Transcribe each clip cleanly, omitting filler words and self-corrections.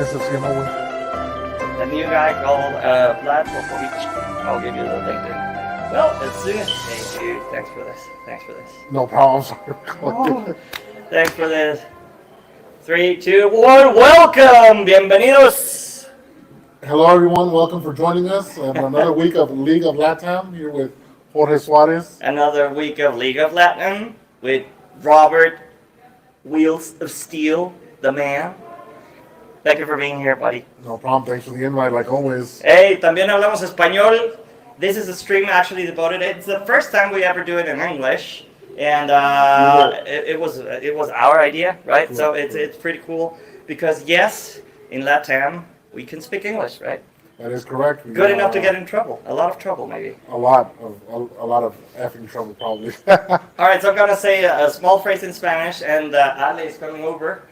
ese sí, no, güey. The new guy called Vlad Popovich. I'll give you the link there. Well, as soon as... Hey, dude, thanks for this. Thanks for this. No problem. Sorry. Thanks for this. 3, 2, 1. Welcome! Bienvenidos! Hello, everyone. Welcome for joining us on another week of League of LATAM here with Jorge Suarez. Another week of League of LATAM with Robert Wheels of Steel, the man. Thank you for being here, buddy. No problem. Thanks for the invite, like always. Hey, también hablamos español. This is a stream actually devoted. It's the first time we ever do it in English, and it was our idea, right? Cool. So it's pretty cool because yes, in LATAM we can speak English, right? That is correct. Good enough to get in trouble. A lot of trouble, maybe. A lot of effing trouble, probably. All right, so I'm gonna say a small phrase in Spanish, and Ale is coming over.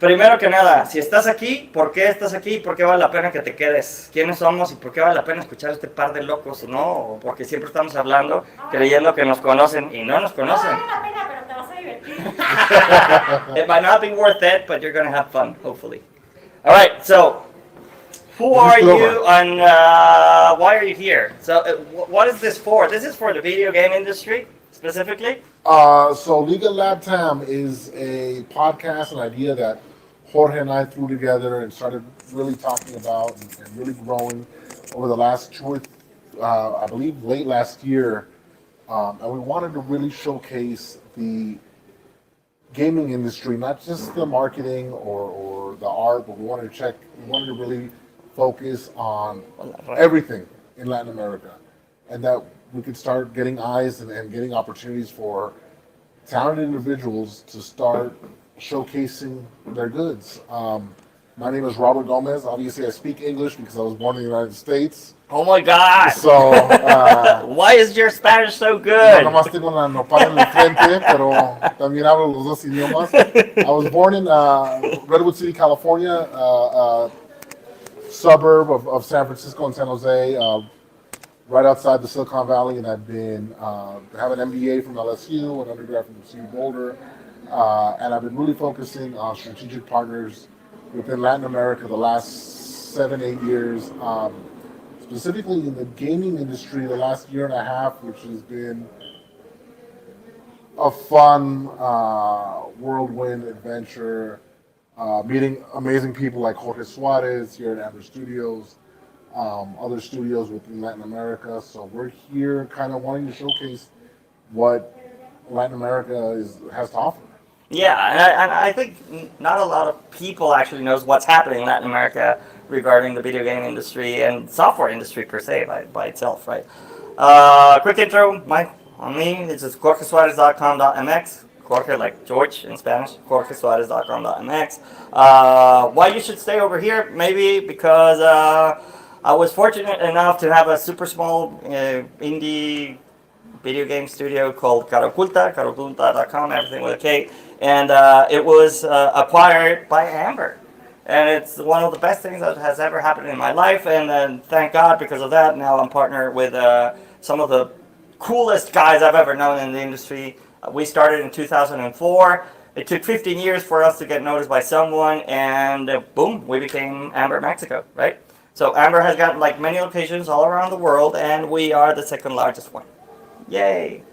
Primero que nada, si estás aquí, ¿por qué estás aquí? ¿Por qué vale la pena que te quedes? ¿Quiénes somos y por qué vale la pena escuchar a este par de locos? ¿No? O porque siempre estamos hablando, creyendo que nos conocen y no nos conocen. No vale la pena, pero te vas a divertir. It might not be worth it, but you're going to have fun, hopefully. All right, so who are you and why are you here? So what is this for? This is for the video game industry, specifically? So League of LATAM is a podcast, an idea that Jorge and I threw together and started really talking about and really growing over the last I believe late last year. And we wanted to really showcase the gaming industry, not just the marketing or the art, but we wanted to really focus on everything in Latin America. And that we could start getting eyes and getting opportunities for talented individuals to start showcasing their goods. My name is Robert Gomez. Obviously, I speak English because I was born in the United States. Oh my God! So, why is your Spanish so good? No nomás tengo la nopal en la frente, pero también hablo los dos idiomas. I was born in Redwood City, California, suburb of San Francisco and San Jose. Right outside the Silicon Valley, and I've been have an MBA from LSU, an undergrad from CU Boulder, and I've been really focusing on strategic partners within Latin America the last 7-8 years, specifically in the gaming industry the last year and a half, which has been a fun whirlwind adventure, meeting amazing people like Jorge Suarez here at Amber Studios. Other studios within Latin America. So we're here kind of wanting to showcase what Latin America has to offer. Yeah, and I think not a lot of people actually knows what's happening in Latin America regarding the video game industry and software industry per se by itself, right? Quick intro, on me, this is jorgesuarez.com.mx. Jorge, like George in Spanish, jorgesuarez.com.mx. Why you should stay over here? Maybe because I was fortunate enough to have a super small indie video game studio called caroculta.com, everything with a K, and it was acquired by Amber. And it's one of the best things that has ever happened in my life, and then thank God because of that, now I'm partnered with some of the coolest guys I've ever known in the industry. We started in 2004. It took 15 years for us to get noticed by someone, and boom, we became Amber Mexico, right? So Amber has got like many locations all around the world, and we are the second largest one. Yay!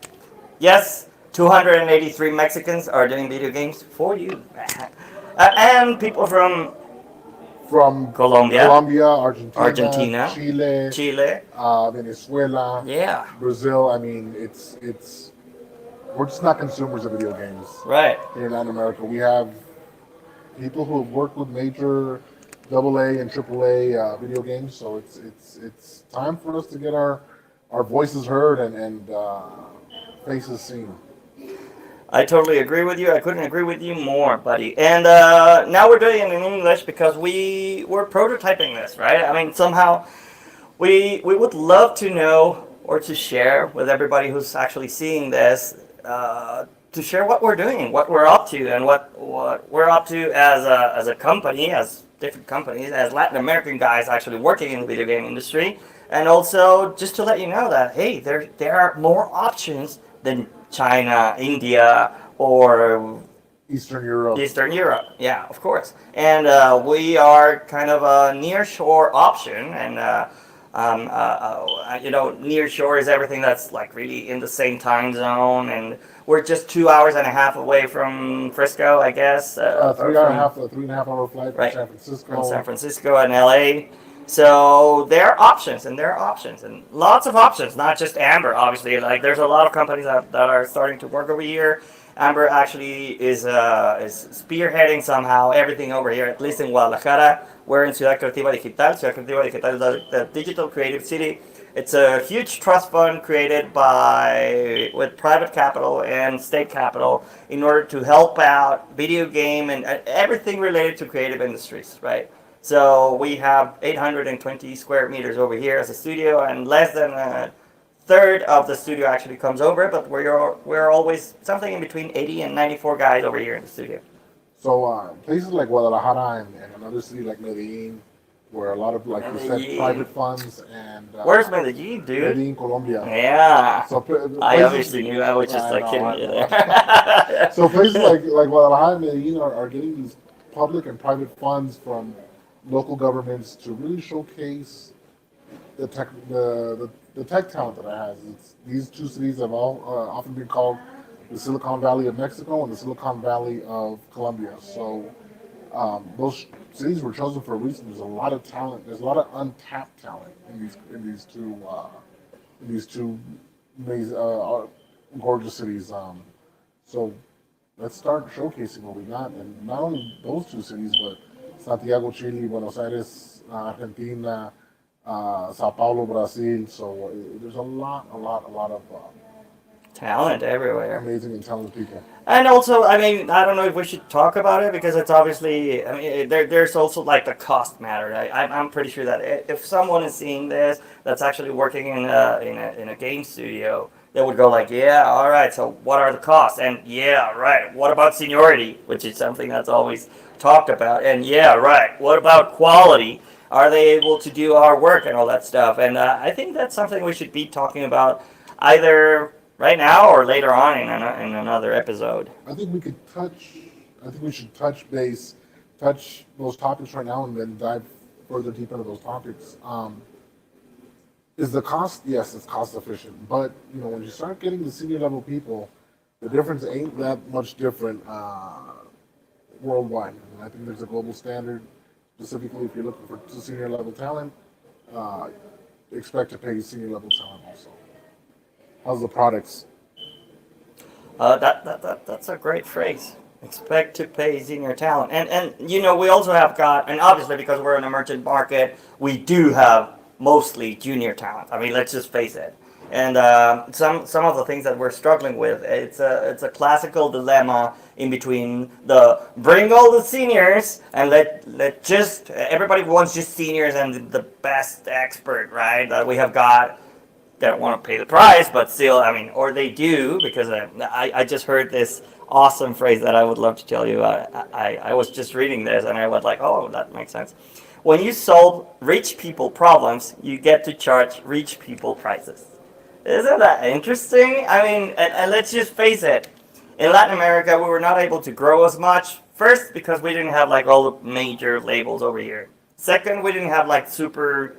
Yes, 283 Mexicans are doing video games for you. And people from Colombia, Argentina, Chile, Venezuela, yeah, Brazil. I mean, we're just not consumers of video games. Right. Here in Latin America, we have people who have worked with major AA and AAA video games, so it's time for us to get our voices heard and faces seen. I totally agree with you. I couldn't agree with you more, buddy. And now we're doing it in English because we're prototyping this, right? I mean, somehow we would love to know or to share with everybody who's actually seeing this, to share what we're doing, what we're up to, and what we're up to as a company, as different companies, as Latin American guys actually working in the video game industry, and also just to let you know that, hey, there are more options than China, India, or Eastern Europe. Eastern Europe, yeah, of course. And we are kind of a near-shore option, and near shore is everything that's like really in the same time zone, and we're just 2 hours and a half away from Frisco, I guess. Three or and a from, half, a 3.5 hour flight from right, San Francisco. from San Francisco and LA. So there are options, and there are options, and lots of options. Not just Amber, obviously. Like there's a lot of companies that are starting to work over here. Amber actually is spearheading somehow everything over here, at least in Guadalajara. We're in Ciudad Creativa Digital. Ciudad Creativa Digital is the digital creative city. It's a huge trust fund created with private capital and state capital in order to help out video game and everything related to creative industries, right? So we have 820 square meters over here as a studio, and less than a third of the studio actually comes over, but we're always something in between 80 and 94 guys over here in the studio. So places like Guadalajara and another city like Medellin, where a lot of, like you said, Medellin. private funds and Where's Medellin, dude? Medellin, Colombia. Yeah. So I obviously knew. I was just I like know, kidding you I know. there. So places like Guadalajara and Medellin are getting these public and private funds from local governments to really showcase the tech talent that it has. These two cities have all often been called the Silicon Valley of Mexico and the Silicon Valley of Colombia. So those cities were chosen for a reason. There's a lot of talent. There's a lot of untapped talent in these two amazing, gorgeous cities. So let's start showcasing what we got, and not only those two cities, but Santiago, Chile, Buenos Aires, Argentina, Sao Paulo, Brazil. So there's a lot of Talent everywhere. amazing and talented people. And also, I mean, I don't know if we should talk about it because it's obviously, I mean, there's also like the cost matter. I'm pretty sure that if someone is seeing this that's actually working in a game studio, they would go like, yeah, all right, so what are the costs? And yeah, right, what about seniority, which is something that's always talked about? And yeah, right, what about quality? Are they able to do our work and all that stuff? And I think that's something we should be talking about either right now or later on in another episode. I think we could touch. I think we should touch those topics right now, and then dive further deep into those topics. Is the cost? Yes, it's cost efficient, but when you start getting the senior level people, the difference ain't that much different worldwide. And I think there's a global standard. Specifically, if you're looking for senior level talent, expect to pay senior level talent also. How's the products? That's a great phrase. Expect to pay senior talent, and we also have got, and obviously because we're an emergent market, we do have mostly junior talent. I mean, let's just face it. And some of the things that we're struggling with, it's a classical dilemma in between the bring all the seniors and let just everybody wants just seniors and the best expert, right? That we have got. They don't want to pay the price, but still, I mean, or they do, because I just heard this awesome phrase that I would love to tell you. I was just reading this and I was like, oh, that makes sense. When you solve rich people problems, you get to charge rich people prices. Isn't that interesting? I mean, and let's just face it. In Latin America, we were not able to grow as much. First, because we didn't have like all the major labels over here. Second, we didn't have like super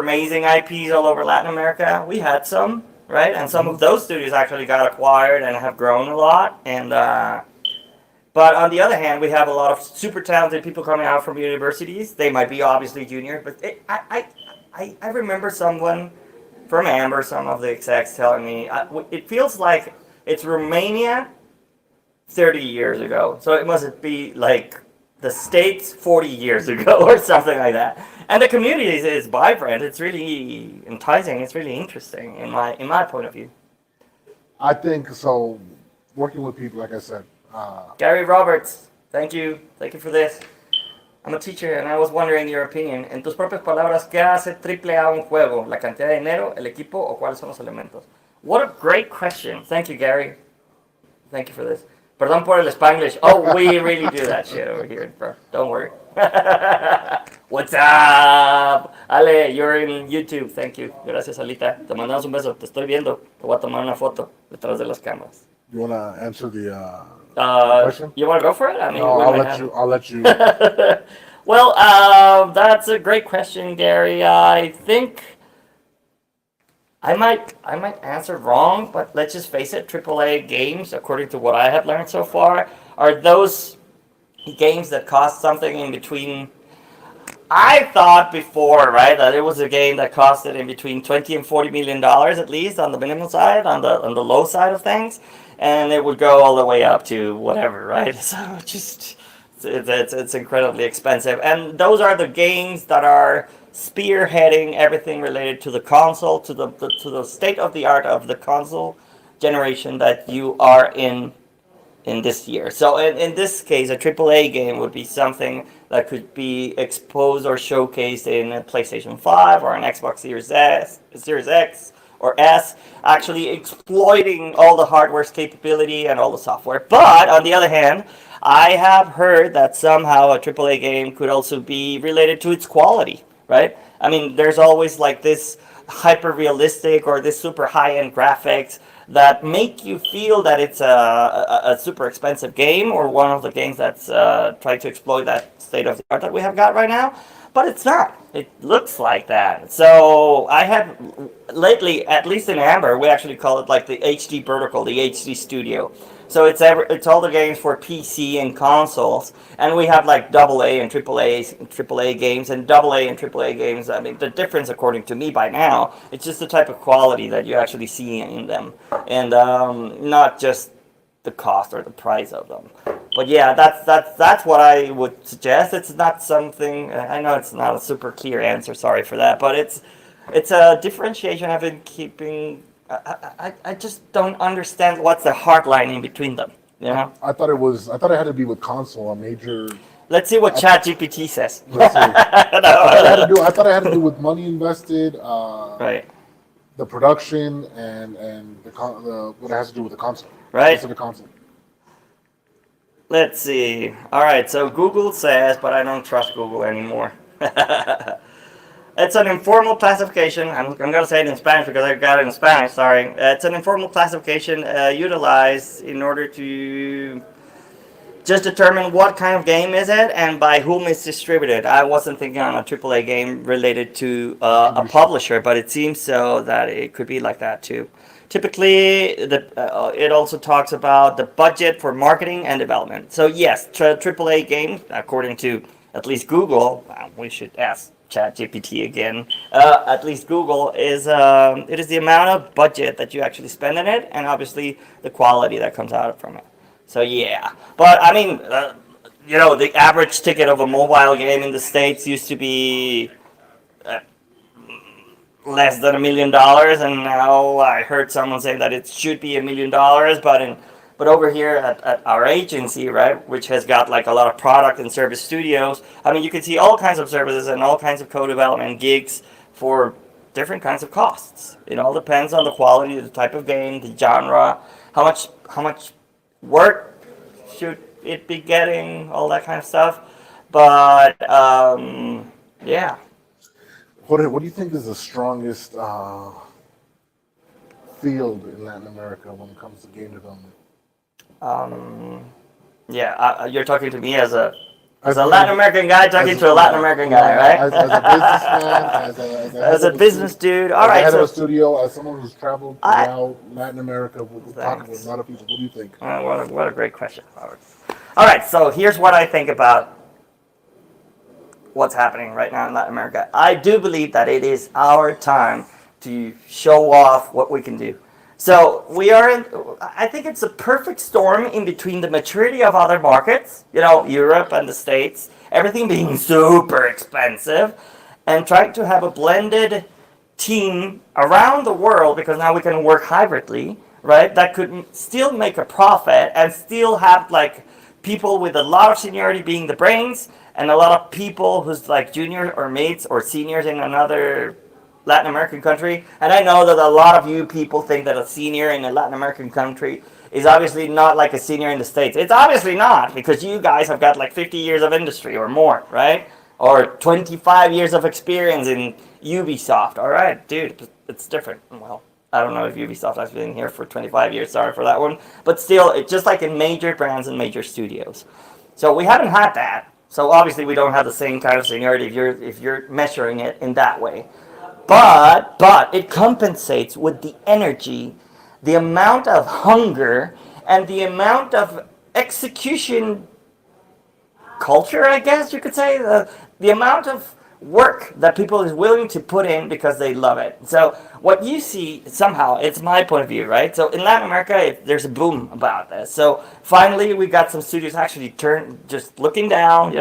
amazing IPs all over Latin America. We had some, right? And some of those studios actually got acquired and have grown a lot. And but on the other hand, we have a lot of super talented people coming out from universities. They might be obviously junior, but I remember someone from Amber, some of the execs telling me, it feels like it's Romania 30 years ago. So it must be like the States 40 years ago or something like that. And the community is vibrant. It's really enticing. It's really interesting in my point of view. I think so. Working with people, like I said. Gary Roberts, thank you for this. I'm a teacher and I was wondering your opinion. En tus propias palabras, ¿qué hace AAA un juego? ¿La cantidad de dinero, el equipo o cuáles son los elementos? What a great question. Thank you, Gary. Thank you for this. Perdón por el Spanglish. Oh, we really do that shit over here, bro. Don't worry. What's up? Ale, you're in YouTube. Thank you. Gracias, Alita. Te mandamos un beso. Te estoy viendo. Te voy a tomar una foto detrás de las cámaras. You want to answer the question? You want to go for it? I mean, No, we I'll might let have- you. I'll let you. Well, that's a great question, Gary. I think I might answer wrong, but let's just face it, AAA games, according to what I have learned so far, are those games that cost something in between. I thought before, right, that it was a game that costed in between 20 and 40 million dollars at least on the minimum side, on the low side of things, and it would go all the way up to whatever, right? So just it's incredibly expensive, and those are the games that are spearheading everything related to the console, to the state of the art of the console generation that you are in this year. So in this case, a AAA game would be something that could be exposed or showcased in a PlayStation 5 or an Xbox Series X or S, actually exploiting all the hardware's capability and all the software. But on the other hand, I have heard that somehow a AAA game could also be related to its quality, right? I mean, there's always like this hyper realistic or this super high end graphics that make you feel that it's a super expensive game or one of the games that's trying to exploit that state of the art that we have got right now. But it's not. It looks like that. So I have lately, at least in Amber, we actually call it like the HD vertical, the HD studio. So it's all the games for PC and consoles, and we have like AA and AAA games, and AA and AAA games. I mean, the difference, according to me, by now, it's just the type of quality that you actually see in them, and not just the cost or the price of them. But yeah, that's what I would suggest. It's not something. I know it's not a super clear answer. Sorry for that, but it's a differentiation I've been keeping. I just don't understand what's the hard line in between them. You know. I thought it was. I thought it had to be with console, a major. Let's see what ChatGPT says. Let's see. I thought it had to do with money invested, Right. the production, and what it has to do with the console. Right. Specific console. Let's see. All right. So Google says, but I don't trust Google anymore. It's an informal classification. I'm going to say it in Spanish because I got it in Spanish. Sorry. It's an informal classification utilized in order to just determine what kind of game is it and by whom it's distributed. I wasn't thinking on a AAA game related to a publisher, but it seems so that it could be like that too. Typically, it also talks about the budget for marketing and development. So yes, AAA game, according to at least Google, we should ask ChatGPT again. At least Google is it is the amount of budget that you actually spend on it, and obviously the quality that comes out from it. So yeah, but I mean, the average ticket of a mobile game in the States used to be less than $1 million, and now I heard someone say that it should be $1 million. But over here at our agency, right, which has got like a lot of product and service studios, I mean, you can see all kinds of services and all kinds of co-development gigs for different kinds of costs. It all depends on the quality, the type of game, the genre, how much work should it be getting, all that kind of stuff. But yeah. What do you think is the strongest field in Latin America when it comes to game development? You're talking to me as a Latin American guy talking to a Latin American guy, right? As a businessman, as a business dude. All as right. head of So a studio, as someone who's traveled throughout Latin America, we're talking with a lot of people. What do you think? what a great question, Robert. All right. So here's what I think about what's happening right now in Latin America. I do believe that it is our time to show off what we can do. So I think it's a perfect storm in between the maturity of other markets, Europe and the States, everything being super expensive, and trying to have a blended team around the world, because now we can work hybridly, right? That could still make a profit and still have like people with a lot of seniority being the brains, and a lot of people who's like junior or mates or seniors in another Latin American country. And I know that a lot of you people think that a senior in a Latin American country is obviously not like a senior in the States. It's obviously not, because you guys have got like 50 years of industry or more, right? Or 25 years of experience in Ubisoft. All right, dude, it's different. Well, I don't know if Ubisoft has been here for 25 years. Sorry for that one, but still, it's just like in major brands and major studios. So we haven't had that. So obviously, we don't have the same kind of seniority if you're measuring it in that way. But it compensates with the energy, the amount of hunger, and the amount of execution culture, I guess you could say, the amount of work that people is willing to put in because they love it. So what you see somehow, it's my point of view, right? So in Latin America, there's a boom about this. So finally, we got some studios actually just looking down,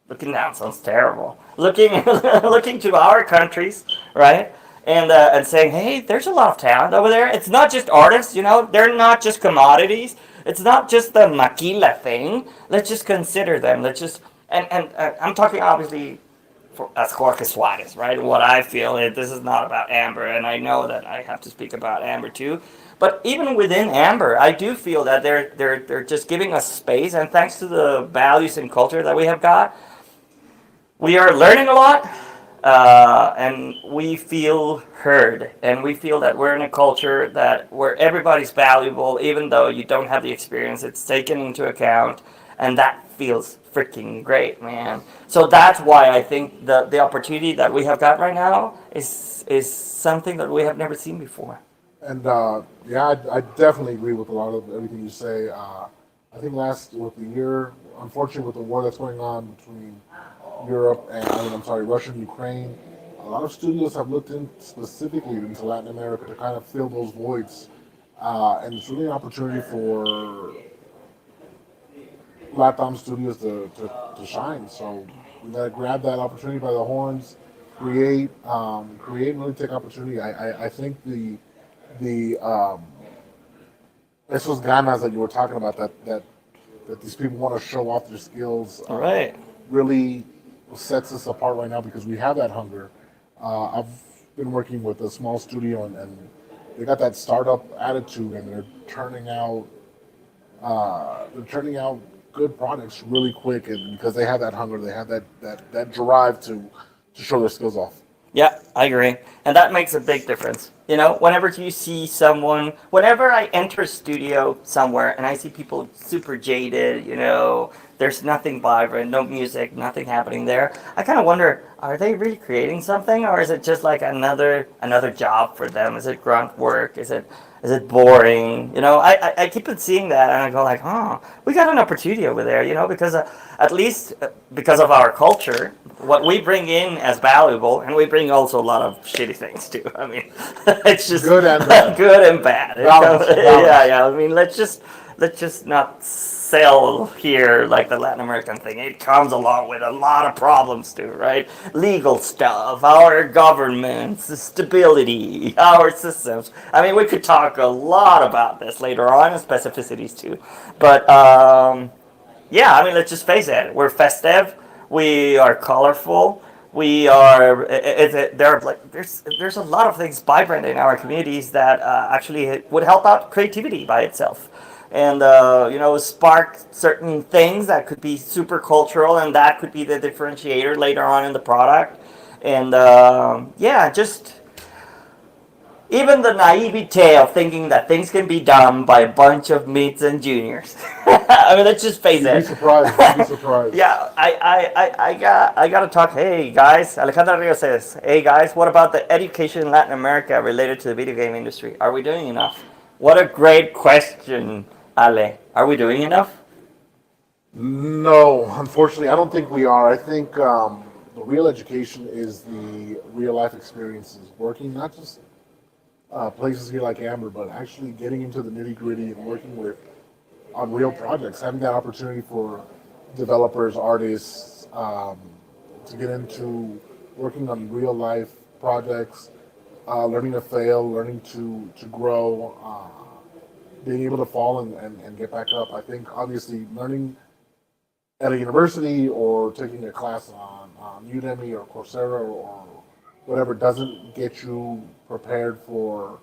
looking down sounds terrible. Looking looking to our countries, right? And saying, hey, there's a lot of talent over there. It's not just artists, they're not just commodities. It's not just the maquila thing. Let's just consider them. Let's just and I'm talking obviously as Jorge Suarez, right? What I feel is this is not about Amber, and I know that I have to speak about Amber too. But even within Amber, I do feel that they're just giving us space, and thanks to the values and culture that we have got, we are learning a lot, and we feel heard, and we feel that we're in a culture where everybody's valuable, even though you don't have the experience. It's taken into account, and that feels freaking great, man. So that's why I think the opportunity that we have got right now is something that we have never seen before. And yeah, I definitely agree with a lot of everything you say. I think with the year, unfortunately, with the war that's going on between Europe and I'm sorry, Russia and Ukraine, a lot of studios have looked in specifically into Latin America to kind of fill those voids, and it's really an opportunity for LATAM studios to shine. So we gotta grab that opportunity by the horns, create and really take opportunity. I think the esos ganas that you were talking about, that these people want to show off their skills, All right. really sets us apart right now because we have that hunger. I've been working with a small studio, and they got that startup attitude, and they're turning out good products really quick, and because they have that hunger, they have that drive to show their skills off. Yeah, I agree. And that makes a big difference. Whenever you see someone, whenever I enter a studio somewhere and I see people super jaded, there's nothing vibrant, no music, nothing happening there, I kind of wonder, are they really creating something, or is it just like another job for them? Is it grunt work? Is it boring? I keep on seeing that, and I go like, we got an opportunity over there, because at least because of our culture, what we bring in as valuable, and we bring also a lot of shitty things too. I mean, it's just Good and bad. good and bad. Balance. Yeah. I mean, let's just not sell here like the Latin American thing. It comes along with a lot of problems too, right? Legal stuff, our governments, the stability, our systems. I mean, we could talk a lot about this later on, and specificities too. But yeah, I mean, let's just face it. We're festive. We are colorful. We are. There's a lot of things vibrant in our communities that actually would help out creativity by itself, and spark certain things that could be super cultural, and that could be the differentiator later on in the product, and yeah, just. Even the naivete of thinking that things can be done by a bunch of mids and juniors. I mean, let's just face You'd be it. surprised. You'd be surprised. Yeah, I got to talk. Hey guys, Alejandra Rio says, hey guys, what about the education in Latin America related to the video game industry? Are we doing enough? What a great question, Ale. Are we doing enough? No, unfortunately, I don't think we are. I think the real education is the real life experiences, working not just places here like Amber, but actually getting into the nitty gritty and working on real projects, having that opportunity for developers, artists, to get into working on real life projects, learning to fail, learning to grow, being able to fall and get back up. I think obviously learning at a university or taking a class on Udemy or Coursera or whatever doesn't get you prepared for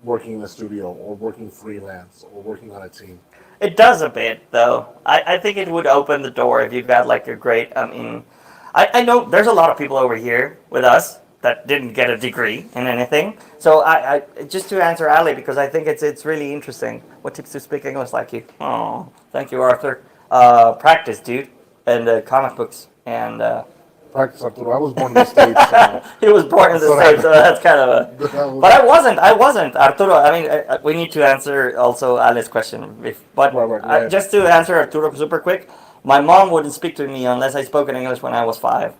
working in the studio or working freelance or working on a team. It does a bit, though. I think it would open the door if you've got like a great. I know there's a lot of people over here with us that didn't get a degree in anything. So I just to answer Ali, because I think it's really interesting. What tips to speak English like you? Oh, thank you, Arthur. Practice, dude, and comic books and. Practice, Arturo. I was born in the States. He was born in the States, so that's kind of a. But I wasn't, Arturo. I mean, we need to answer also Ali's question. But Right. just to answer Arturo super quick, my mom wouldn't speak to me unless I spoke in English when I was 5.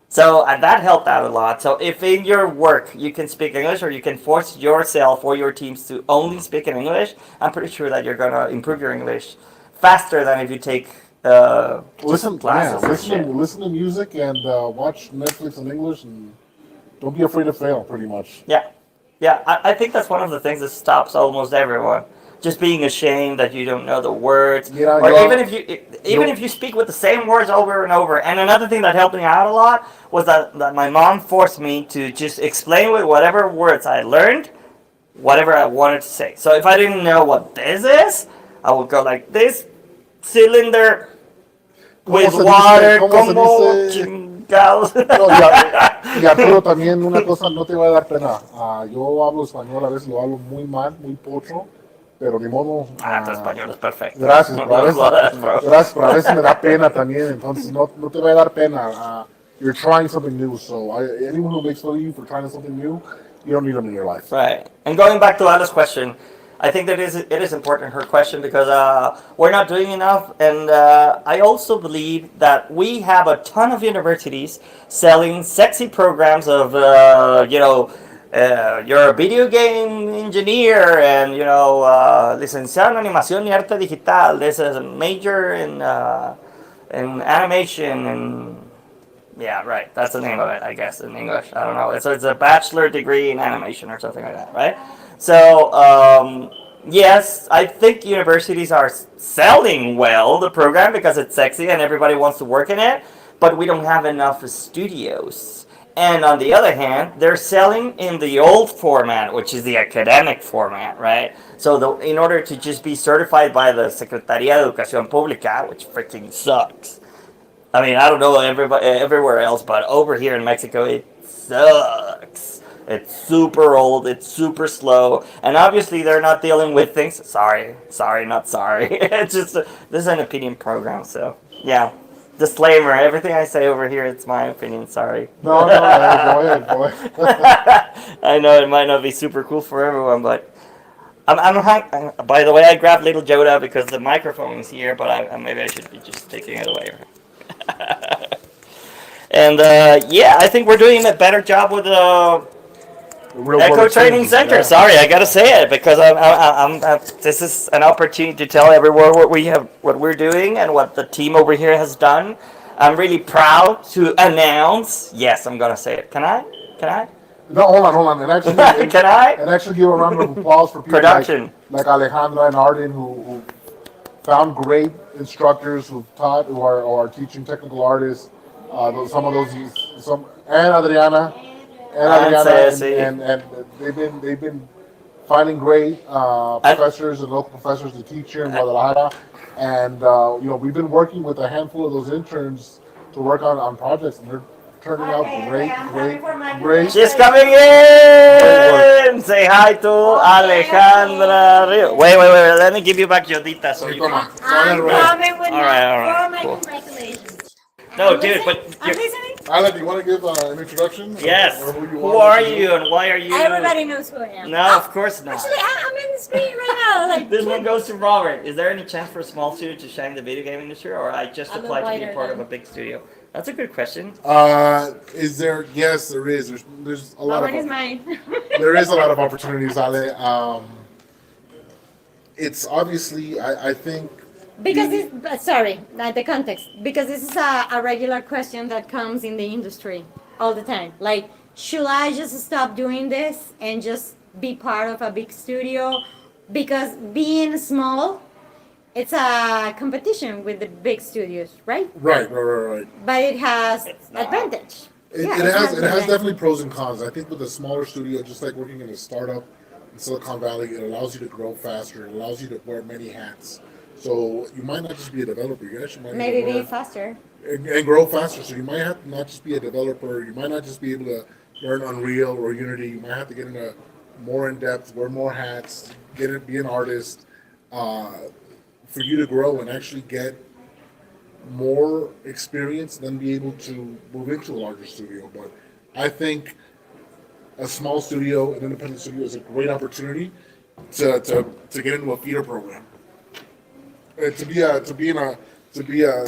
So that helped out a lot. So if in your work you can speak English or you can force yourself or your teams to only speak in English, I'm pretty sure that you're going to improve your English faster than if you take classes. Listen to music and watch Netflix in English, and don't be afraid to fail. Pretty much. Yeah, yeah. I think that's one of the things that stops almost everyone. Just being ashamed that you don't know the words, Yeah, or you're- even if you speak with the same words over and over. And another thing that helped me out a lot was that my mom forced me to just explain with whatever words I learned, whatever I wanted to say. So if I didn't know what this is, I would go like this cylinder with water, ¿Cómo se como dice? chingados. No, y Arturo, también una cosa, no te va a dar pena. Yo hablo español, a veces lo hablo muy mal, muy pocho, pero ni modo. Tu español es perfecto. Gracias, pero a veces, Bro. gracias, pero a veces me da pena también, entonces no te va a dar pena. You're trying something new, so anyone who makes fun of you for trying something new, you don't need them in your life. Right. And going back to Anna's question, I think that it is important, her question, because we're not doing enough. And I also believe that we have a ton of universities selling sexy programs of, you're a video game engineer and, licenciado en animación y arte digital. This is a major in animation and... Yeah, right. That's the name of it, I guess, in English. I don't know. So it's a bachelor degree in animation or something like that, right? So, yes, I think universities are selling well the program because it's sexy and everybody wants to work in it, but we don't have enough studios. And on the other hand, they're selling in the old format, which is the academic format, right? So in order to just be certified by the Secretaría de Educación Pública, which freaking sucks. I mean, I don't know everywhere else, but over here in Mexico, it sucks. It's super old. It's super slow, and obviously they're not dealing with things. Sorry, not sorry. It's just this is an opinion program, so yeah. Disclaimer: everything I say over here, it's my opinion. Sorry. No, go ahead. I know it might not be super cool for everyone, but by the way, I grabbed little Yoda because the microphone is here, but maybe I should be just taking it away. And I think we're doing a better job with Echo Training Center. Yeah. Sorry, I gotta say it because I'm this is an opportunity to tell everyone what we're doing and what the team over here has done. I'm really proud to announce. Yes, I'm gonna say it. Can I? No, hold on. And actually, can I? And actually give a round of applause for people Production. like Alejandra and Arden who found great instructors who are teaching technical artists. And Adriana, and they've been finding great professors and local professors to teach here in Guadalajara. And we've been working with a handful of those interns to work on projects, and they're turning out great. She's coming in. Say hi to Alejandra. Wait. Let me give you back Yodita. So you I'm coming with All right. my Cool. congratulations. No, I'm dude, listening. but I'm listening. Alec, do you want to give an introduction? yes. Or Who are you and why are you? Everybody knows who I am. No, of course not. Actually, I'm in the street right now. Like, This one goes to Robert. Is there any chance for a small studio to shine the video game industry, or I just I'm applied to be invited part of then. a big studio? That's a good question. Is there? Yes, there is. There's a lot Robert is of mine. there is a lot of opportunities, Ale. It's obviously I think Because the context. Because this is a regular question that comes in the industry all the time. Like, should I just stop doing this and just be part of a big studio? Because being small, it's a competition with the big studios, right? right. But it has It's not. advantage. It Yeah, has advantage. definitely pros and cons. I think with a smaller studio, just like working in a startup in Silicon Valley, it allows you to grow faster. It allows you to wear many hats. So you might not just be a developer. You actually might Maybe have to be faster. and grow faster. So you might have to not just be a developer. You might not just be able to learn Unreal or Unity. You might have to get into more in depth, wear more hats, be an artist, uh, for you to grow and actually get more experience, then be able to move into a larger studio. But I think a small studio, an independent studio, is a great opportunity to get into a feeder program, to be a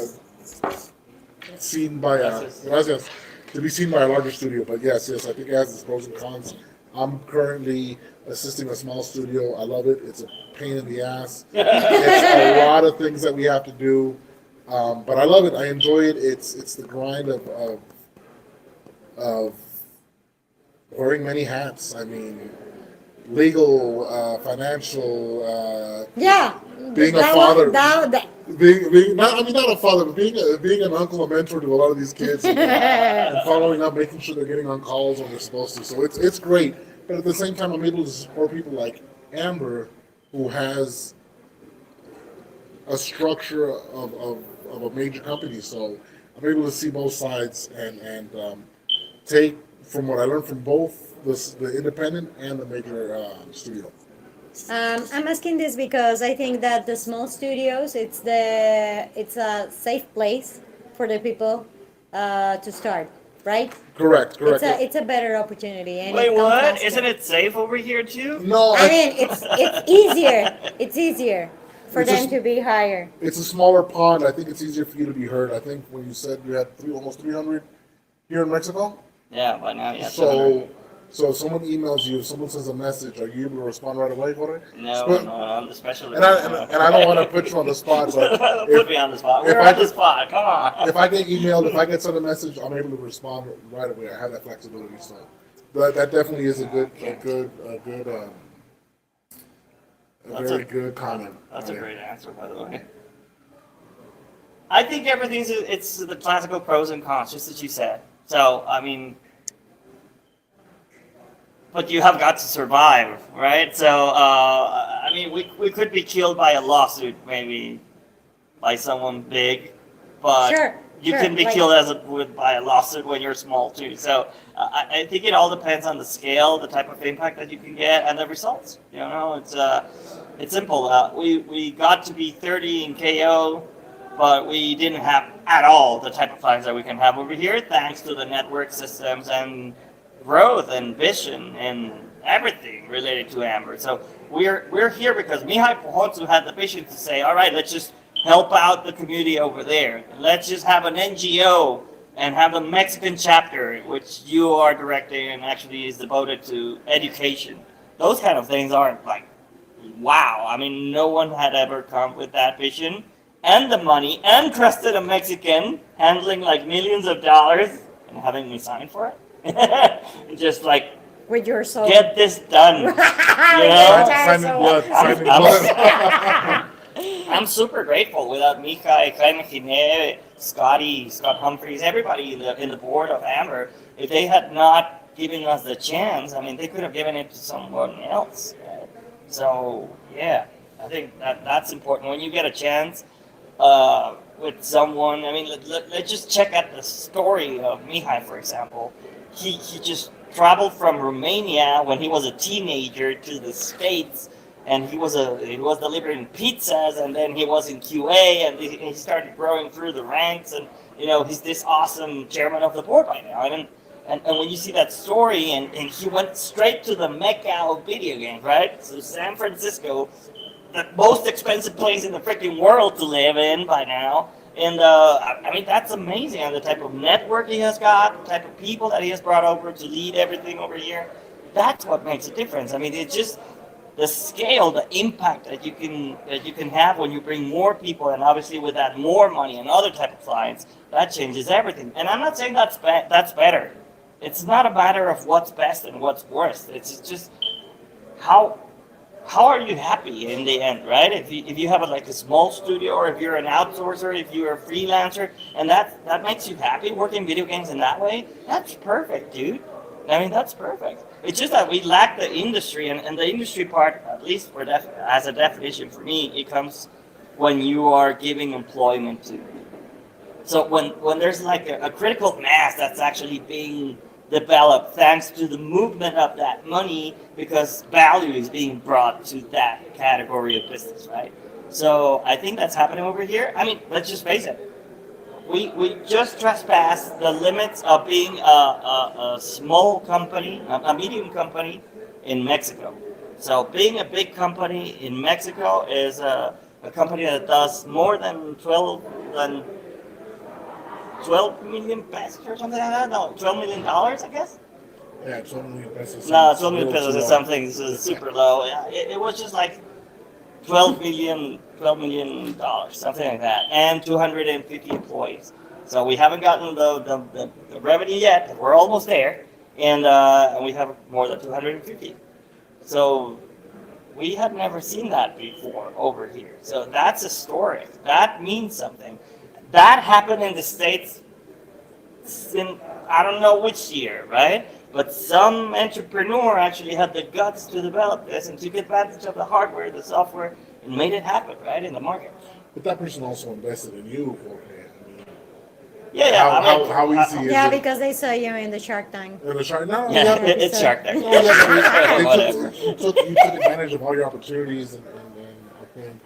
seen by a gracias, to be seen by a larger studio. But yes, I think it has its pros and cons. I'm currently assisting a small studio. I love it. It's a pain in the ass. It's a lot of things that we have to do, but I love it. I enjoy it. It's the grind of wearing many hats. I mean, legal, financial, Yeah. being a That father, one, that, being not I mean not a father, but being an uncle, a mentor to a lot of these kids, and following up, making sure they're getting on calls when they're supposed to. So it's great. But at the same time, I'm able to support people like Amber, who has a structure of a major company. So I'm able to see both sides and take from what I learned from both the independent and the major studio. I'm asking this because I think that the small studios, it's a safe place for the people to start, right? Correct, correct. It's a better opportunity and Wait, it comes what? faster. Isn't it safe over here too? No, I mean, it's easier. It's easier for It's them just- to be higher. it's a smaller pond. I think it's easier for you to be heard. I think when you said you had almost 300 here in Mexico, Yeah, by now, yeah. so if someone emails you, if someone sends a message, are you able to respond right away, Jorge? No, But- no, I'm the specialist. and I don't want to put you on the spot, but Put me on the spot. if We're I on the could- spot. Come on. if I get emailed, if I get sent a message, I'm able to respond right away. I have that flexibility, so that definitely is a That's very a- good comment. That's a great answer, by the way. I think it's the classical pros and cons, just as you said. So, I mean, but you have got to survive, right? So, I mean, we could be killed by a lawsuit, maybe by someone big, but Sure, you sure, can be like- killed by a lawsuit when you're small too. So, I think it all depends on the scale, the type of impact that you can get, and the results. You know, it's simple. We got to be 30 in KO, but we didn't have at all the type of clients that we can have over here, thanks to the network systems and growth and vision and everything related to Amber. So we're here because Mihai Pohotsu had the vision to say, all right, let's just help out the community over there. Let's just have an NGO and have a Mexican chapter, which you are directing and actually is devoted to education. Those kind of things aren't like, wow. I mean, no one had ever come with that vision and the money and trusted a Mexican handling like millions of dollars and having me sign for it. Just like, With your soul. get this done. With know? your Signing soul. blood, signing I'm- blood. I'm super grateful. Without Mihai, Jaime Gine, Scott Humphreys, everybody in the board of Amber, if they had not given us the chance, I mean, they could have given it to someone else. Right? So yeah, I think that's important. When you get a chance with someone, I mean, let's just check out the story of Mihai, for example. He just traveled from Romania when he was a teenager to the States, and he was delivering pizzas, and then he was in QA, and he started growing through the ranks, and he's this awesome chairman of the board right now. And when you see that story, and he went straight to the mecca of video games, right? So San Francisco, the most expensive place in the freaking world to live in by now. And I mean, that's amazing. And the type of network he has got, the type of people that he has brought over to lead everything over here, that's what makes a difference. I mean, it's just the scale, the impact that you can have when you bring more people, and obviously with that more money and other type of clients, that changes everything. And I'm not saying that's better. It's not a matter of what's best and what's worst. It's just how are you happy in the end, right? If you have like a small studio, or if you're an outsourcer, if you're a freelancer, and that makes you happy working video games in that way, that's perfect, dude. I mean, that's perfect. It's just that we lack the industry, and the industry part, at least as a definition for me, it comes when you are giving employment to. So when there's like a critical mass that's actually being developed thanks to the movement of that money because value is being brought to that category of business, right? So I think that's happening over here. I mean, let's just face it. We just trespassed the limits of being a small company, a medium company in Mexico. So being a big company in Mexico is a company that does more than 12 million pesos or something like that. No, $12 million, I guess. Yeah, 12 million pesos. No, sounds 12 a million little pesos too is low. something super low. Yeah, it was just like 12 million dollars, something like that, and 250 employees. So we haven't gotten the revenue yet. But we're almost there, and we have more than 250. So we have never seen that before over here. So that's historic. That means something. That happened in the States in I don't know which year, right? But some entrepreneur actually had the guts to develop this and took advantage of the hardware, the software, and made it happen, right, in the market. But that person also invested in you, Jorge. I mean, Yeah, I mean, how easy is Yeah, it? because they saw you in the Shark Tank. And the Shark, not only yeah, that, it's Shark Tank. no, yeah, but they Whatever. you took advantage of all your opportunities, and I think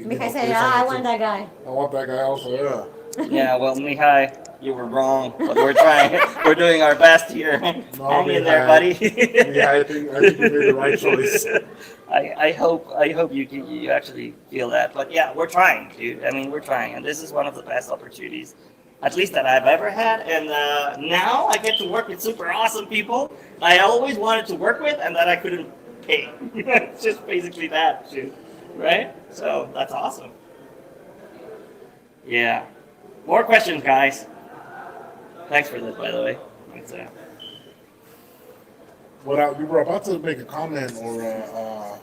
Mihai said, they yeah, saw I that want too. that guy. I want that guy also. Yeah. Yeah, well, Mihai, you were wrong, but we're trying. We're doing our best here. No, Hang in there, buddy. Yeah, I think you made the right choice. I hope you actually feel that. But yeah, we're trying, dude. I mean, we're trying, and this is one of the best opportunities, at least that I've ever had. And now I get to work with super awesome people I always wanted to work with, and that I couldn't pay. It's just basically that, dude. Right? So that's awesome. Yeah. More questions, guys. Thanks for this, by the way. It's, You were about to make a comment or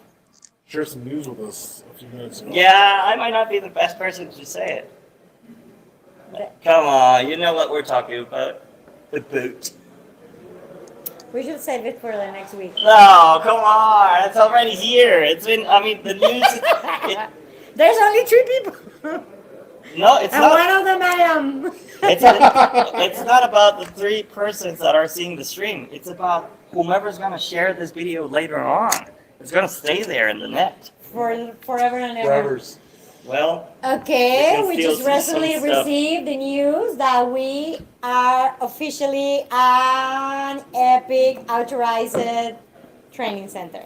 share some news with us a few minutes ago. yeah, I might not be the best person to say it. Come on, you know what we're talking about. The boot. We should save it for the next week. No, come on. It's already here. It's been, I mean, the news. There's only 3 people. No, it's And not. one of them I am. It's not about the 3 persons that are seeing the stream. It's about whomever's going to share this video later on. It's going to stay there in the net. For forever and ever. Drivers. Well, Okay, You can we still just see some recently stuff. received the news that we are officially an Epic authorized training center.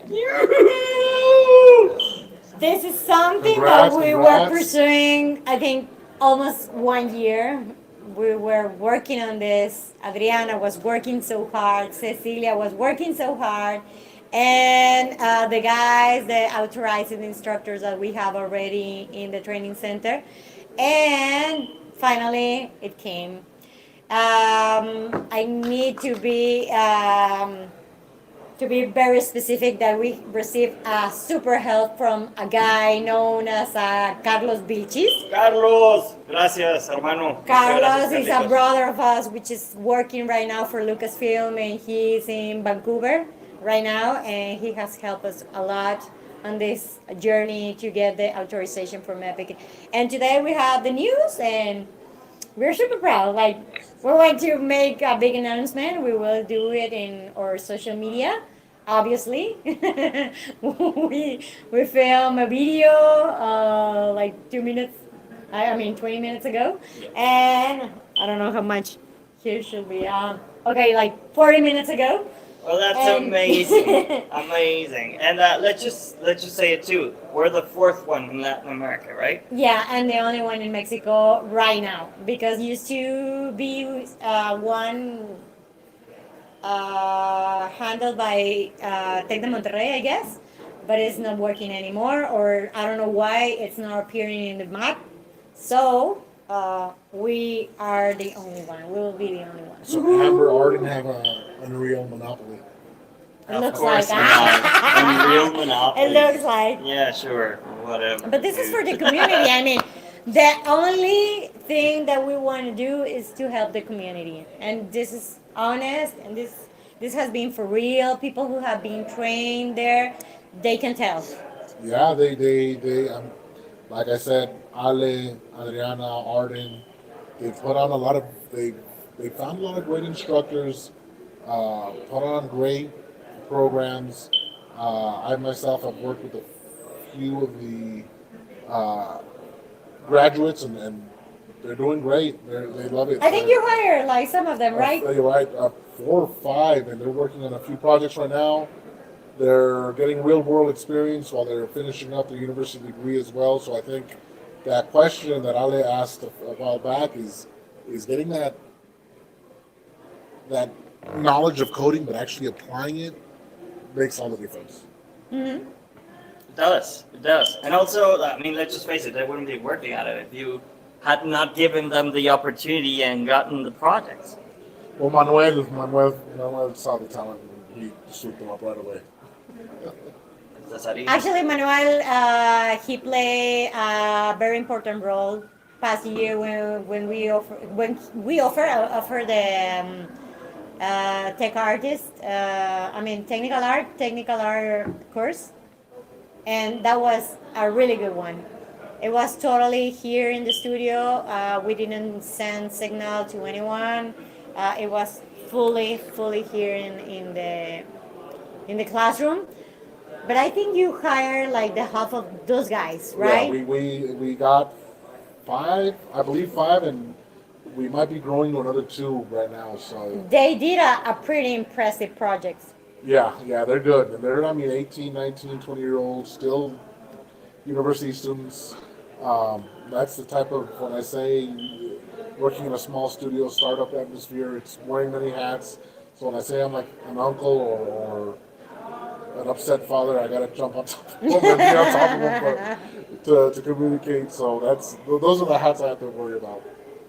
This is something Congrats, that we were congrats. pursuing, I think, almost 1 year. We were working on this. Adriana was working so hard. Cecilia was working so hard. And the guys, the authorized instructors that we have already in the training center. And finally, it came. I need to be very specific that we received super help from a guy known as Carlos Vilchis. Carlos, gracias, hermano. Carlos Gracias, is a Carlitos. brother of us, which is working right now for Lucasfilm, and he's in Vancouver right now, and he has helped us a lot on this journey to get the authorization from Epic. And today we have the news, and we're super proud. Like, we're going to make a big announcement. We will do it in our social media, obviously. we film a video like 2 minutes, I mean 20 minutes ago, and I don't know how much here should be. Okay, like 40 minutes ago. Well, that's And- amazing, amazing. And let's just say it too. We're the 4th one in Latin America, right? Yeah, and the only one in Mexico right now, because used to be one handled by Tec de Monterrey, I guess, but it's not working anymore, or I don't know why it's not appearing in the map. So we are the only one. We will be the only one. So Amber Arden have a unreal monopoly. It Of looks course like not. Unreal monopoly. It looks like. Yeah, sure. Whatever. But this is for the community. I mean, the only thing that we want to do is to help the community, and this is honest, and this has been for real. People who have been trained there, they can tell. Yeah, they like I said, Ale, Adriana, Arden, they put on a lot of, they they found a lot of great instructors, put on great programs. I myself have worked with a few of the uh, graduates, and they're doing great. They love it. I think you hired like some of them, right? You're right, 4 or 5, and they're working on a few projects right now. They're getting real world experience while they're finishing up their university degree as well. So I think that question that Ale asked a while back is getting that knowledge of coding, but actually applying it makes all the difference. Mm-hmm. It does. It does. And also, I mean, let's just face it, they wouldn't be working at it if you had not given them the opportunity and gotten the projects. Well, Manuel saw the talent and he swooped them up right away. Actually, Manuel, he played a very important role past year when we offer the tech artist, technical art course, and that was a really good one. It was totally here in the studio. We didn't send signal to anyone. It was fully here in the classroom. But I think you hired like the half of those guys, right? Yeah, we got 5, I believe 5, and we might be growing to another 2 right now. So They did a pretty impressive project. yeah, they're good. And they're, I mean, 18, 19, 20-year-olds, still university students. That's the type of, when I say working in a small studio startup atmosphere, it's wearing many hats. So when I say I'm like an uncle or an upset father, I gotta jump on top of him and be on top of him to communicate. So those are the hats I have to worry about.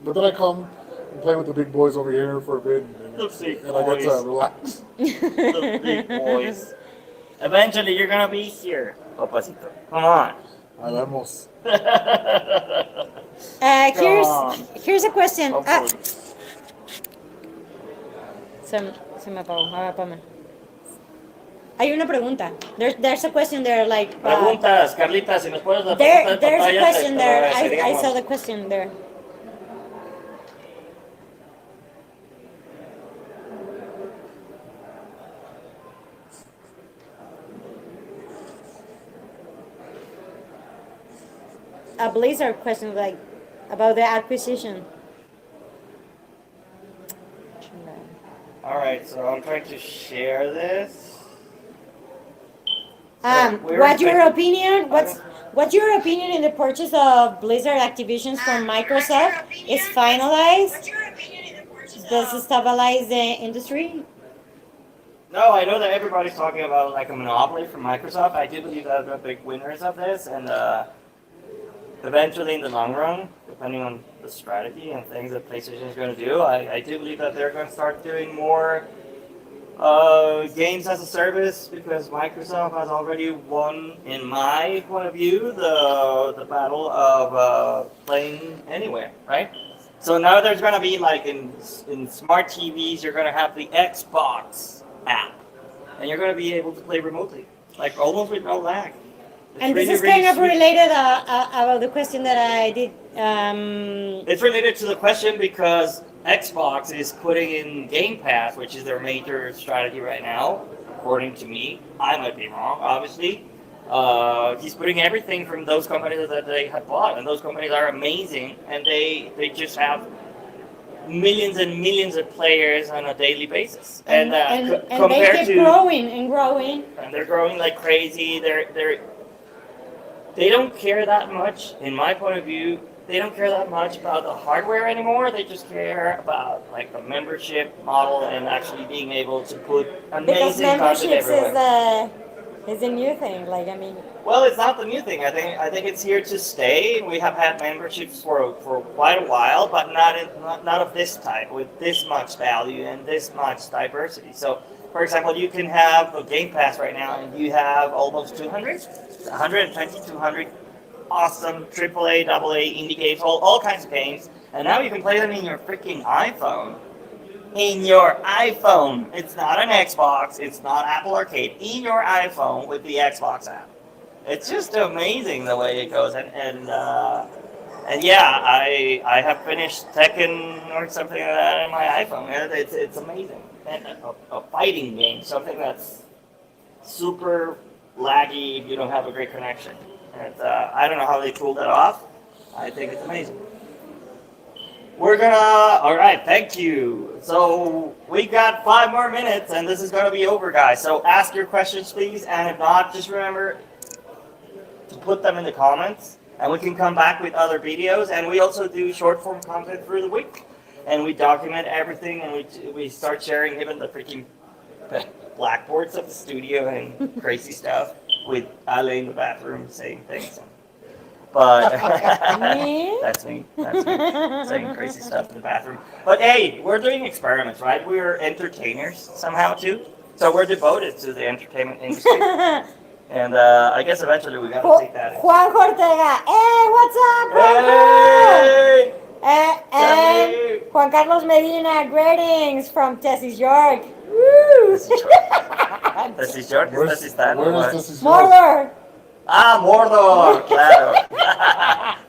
But then I come and play with the big boys over here for a bit, and I get to relax. The big boys. Eventually, you're gonna be here, Papacito. Come on. Hablaremos. Here's a question. Hopefully. Se me apagó. A ver, ponme. Hay una pregunta. There's a question there, like. Preguntas, Carlita, si nos pones la pregunta en There's a pantalla, question te there. lo I agradeceríamos. saw the question there. A Blizzard question, like about the acquisition. Alright, so I'm trying to share this. We're What's your expecting- opinion? What's your opinion in the purchase of Blizzard Activisions from Microsoft? Is finalized? Does it stabilize the industry? No, I know that everybody's talking about like a monopoly from Microsoft. I do believe that they're big winners of this, and eventually in the long run, depending on the strategy and things that PlayStation is going to do, I do believe that they're going to start doing more games as a service, because Microsoft has already won, in my point of view, the battle of playing anywhere, right? So now there's going to be like in smart TVs, you're going to have the Xbox app, and you're going to be able to play remotely, like almost with no lag. It's And this really, is really kind of sweet. related about the question that I did. It's related to the question because Xbox is putting in Game Pass, which is their major strategy right now, according to me. I might be wrong, obviously. He's putting everything from those companies that they have bought, and those companies are amazing, and they just have millions and millions of players on a daily basis. And they keep growing and growing. And they're growing like crazy. They don't care that much, in my point of view. They don't care that much about the hardware anymore. They just care about like the membership model and actually being able to put Because amazing content memberships everywhere. is a new thing. Like, I mean, Well, it's not the new thing. I think it's here to stay. We have had memberships for quite a while, but not of this type, with this much value and this much diversity. So, for example, you can have a Game Pass right now, and you have almost 200, 120, 200 awesome AAA, AA, indie games, all kinds of games, and now you can play them in your freaking iPhone. In your iPhone. It's not an Xbox. It's not Apple Arcade. In your iPhone with the Xbox app. It's just amazing the way it goes, and And yeah, I have finished Tekken or something like that on my iPhone. And it's amazing. And a fighting game, something that's super laggy if you don't have a great connection. And I don't know how they pulled that off. I think it's amazing. All right, thank you. So we got 5 more minutes and this is going to be over, guys. So ask your questions, please. And if not, just remember to put them in the comments and we can come back with other videos. And we also do short form content through the week. And we document everything and we start sharing even the freaking blackboards of the studio and crazy stuff with Ale in the bathroom saying things. But that's me saying crazy stuff in the bathroom. But hey, we're doing experiments, right? We're entertainers somehow too. So we're devoted to the entertainment industry. And I guess eventually we gotta take that. Juan Ortega, hey, what's up, Hey! and Juan Carlos Medina, greetings from Tessie, York. Woo! Tessie York, Where Tessie Stan. is this? Mordor. Ah, Mordor, claro.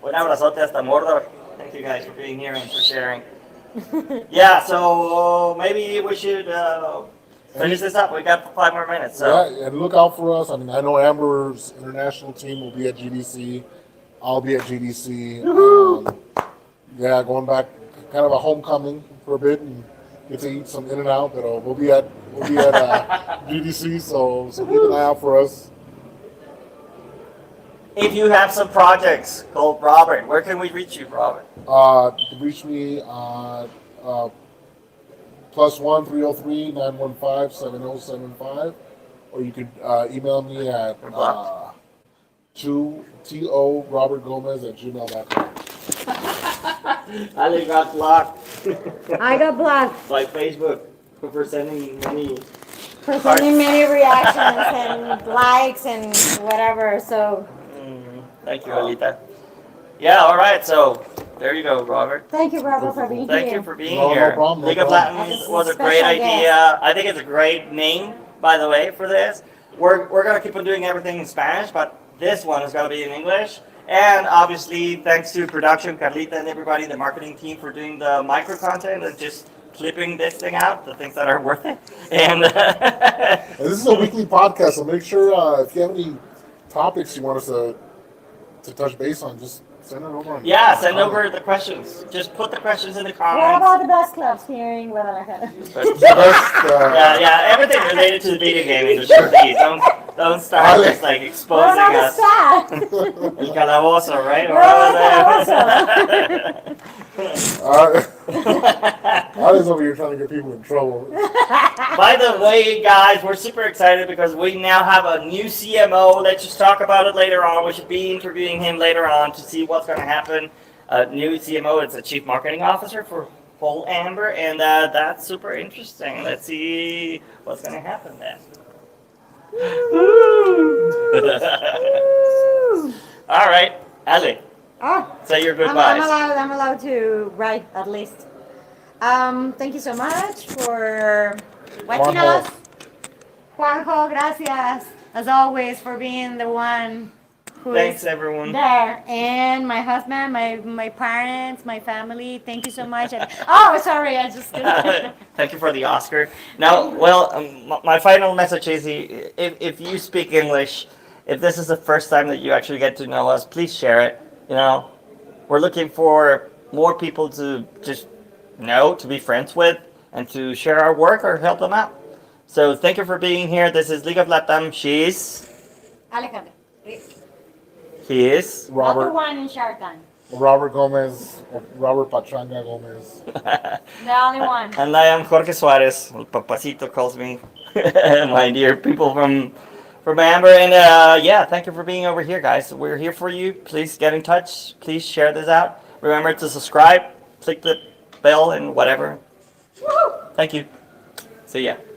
Un abrazote hasta Mordor. Thank you guys for being here and for sharing. Yeah, so maybe we should finish this up. We got 5 more minutes. So. Yeah, and look out for us. I mean, I know Amber's international team will be at GDC. I'll be at GDC. Yeah, going back, kind of a homecoming for a bit and get to eat some In-N-Out. But we'll be at GDC, so keep an eye out for us. If you have some projects called Robert, where can we reach you, Robert? You can reach me on +1 303 915 7075, or you could email me at to robertgomez@gmail.com. Ali got blocked I got blocked by Facebook for sending many reactions and likes and whatever. So Thank you, Alita. Yeah, all right. So there you go, Robert. thank you, Robert, for being Thank here. you for being No here. problem, no League of problem. Latins This is was a a great special idea. I think it's a great name, by the way, for this. We're gonna keep on doing everything in Spanish, but this one is gonna be in English. And obviously, thanks to production, Carlita and everybody, the marketing team for doing the micro content and just clipping this thing out, the things that are worth it. And And this is a weekly podcast, so make sure if you have any topics you want us to touch base on, just send it over. yeah, send over the questions. Just put the questions in the What comments. about the best clubs here in Guadalajara? Yeah, everything related to the video game industry. Please don't start just like What exposing about the us. staff? El calabozo, right? Alex over here trying to get people in trouble. By the way, guys, we're super excited because we now have a new CMO. Let's just talk about it later on. We should be interviewing him later on to see what's going to happen. New CMO, it's a Chief Marketing Officer for Whole Amber, and that's super interesting. Let's see what's going to happen then. All right, Ali, Oh, say your I'm goodbyes. allowed to write at least. Thank you so much for watching Juanjo. us. Juanjo, gracias as always for being the one who Thanks, is everyone. there. And my husband, my parents, my family. Thank you so much. And, oh, sorry, I just. Thank you for the Oscar. Now, well, my final message is if you speak English, if this is the first time that you actually get to know us, please share it. You know, we're looking for more people to just know, to be friends with, and to share our work or help them out. So thank you for being here. This is League of LATAM. She's, Alejandro. he is. Not the Robert one in Shark Tank. Gomez, Robert Pachanga Gomez. The only one. And I am Jorge Suarez. El Papacito calls me. My dear people from Amber. And yeah, thank you for being over here, guys. We're here for you. Please get in touch. Please share this out. Remember to subscribe, click the bell, and whatever. Woo! Thank you. See ya.